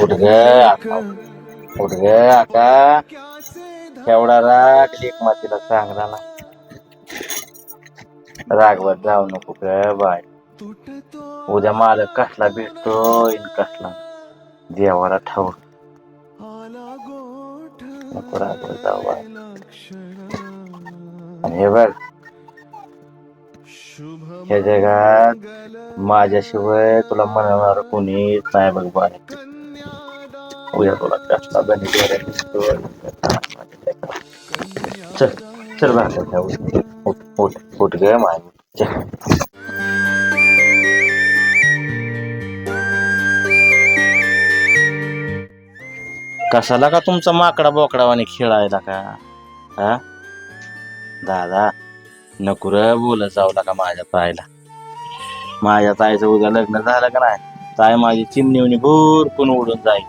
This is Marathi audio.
उठ ग आता, उठ ग आता. एवढा राग लेकमातीला चांगला ना. रागवत जाऊ नको ग बाय. उद्या मालक कसला भेटतोय कसला देवाला ठाऊक. नको रागवत जाऊ बाय. आणि हे बघ, ह्या जगात माझ्याशिवाय तुला म्हणणार कोणीच नाही बघ बाय. उद्या तुला कसला दिसतोय. चल चल भाकर खाऊ. उठ उठ उठ ग माय. चल. कशाला का तुमचा माकडा बोकडावाने खेळायला का? हा दादा नको रे बोलत जाऊ का माझ्या ताईला. माझ्या ताईचं उद्या लग्न झालं का नाही, ताई माझी चिमणीवणी भूरकून उडून जाईल.